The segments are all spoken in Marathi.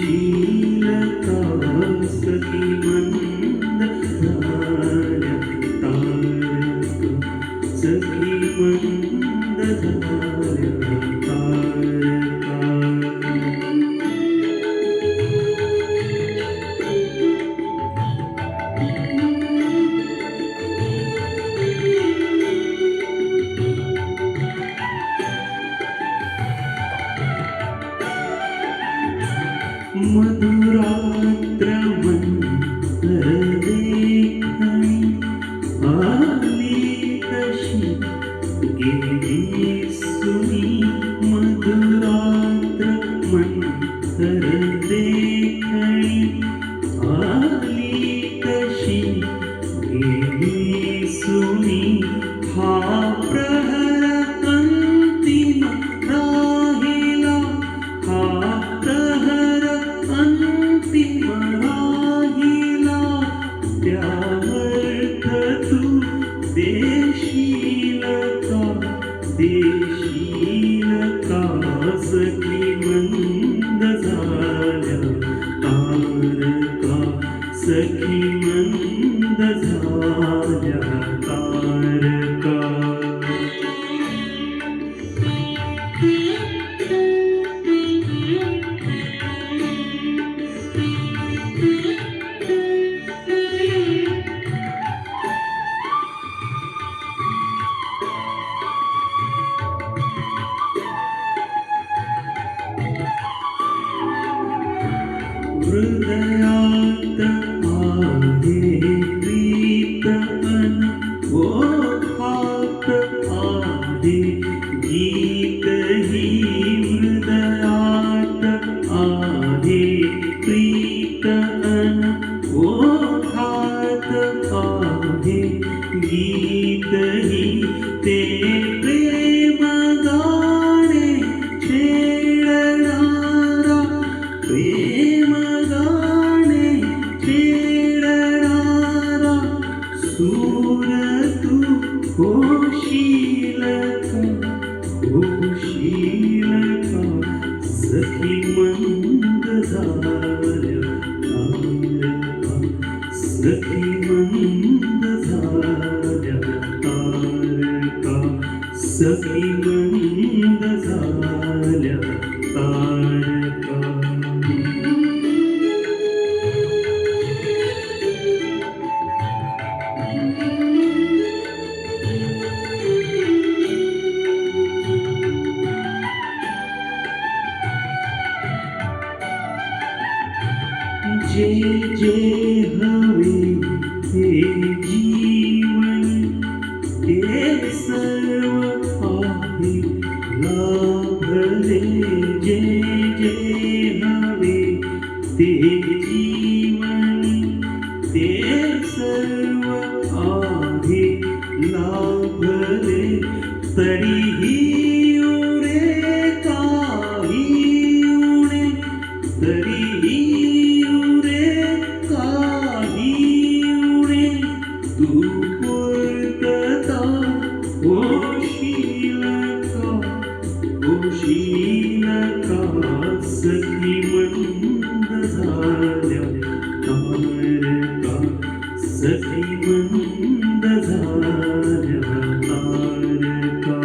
देशील का सखी मंद झाल्या तारका सखी मंद झाल्या तारका मधुरात्र मंतर देखणी आली तशी गेली सुनी मधुरात्र मंतर देखणी आली तशी गेली सुनी हा प्रहर अंतिम राहिला हा प्रहर अंतिम राहिला त्यावर्थ तू देशील का सखी मंद झाल्या तारका सखी मंद झाल्या तारका हृदयात आहे प्रीत अन ओठात आहे गीत ही हृदयात आहे प्रीत अन ओठात आहे गीत ही ते प्रेम गाणे छेडणारा प्रेम गाणे छेडणारा सूर तू होशील का सखी मंद झाल्या तारका सखी मंद झाल्या तारका सखी मंद झाल्या तारका जे जे हवे ते जीवन ते सर्व आहे लाभले जे जे हवे ते जीवन ते सर्व आहे लाभले तरीही उरे काही उणे तरीही तू पूर्तता होशील का सखी मंद झाल्या तारका सखी मंद झाल्या तारका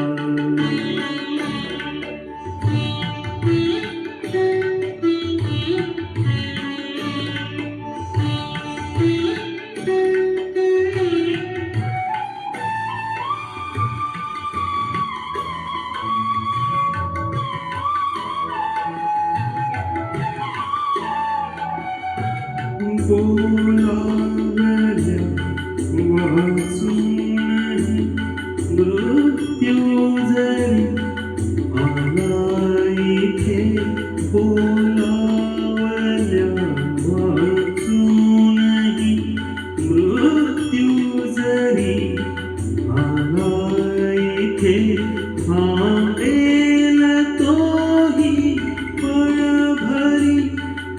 बोलावल्या वाचून मृत्यू जरी आला इथे बोलावल्या वाचूनही मृत्यू जरी आला इथे थांबेल तोही पळ भरी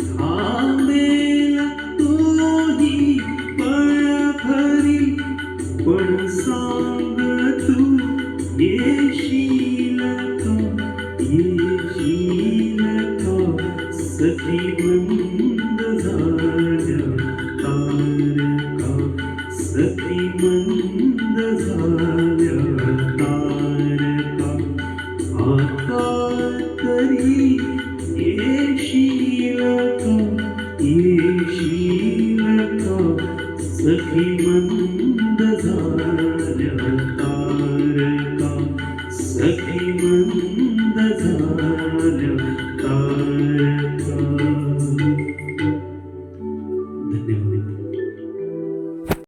थांबेल तोही मंद झाल्या तारका, सखी मंद झाल्या तारका. आता तरी येशील का, येशील का, सखी मंद झाल्या तारका, सखी मंद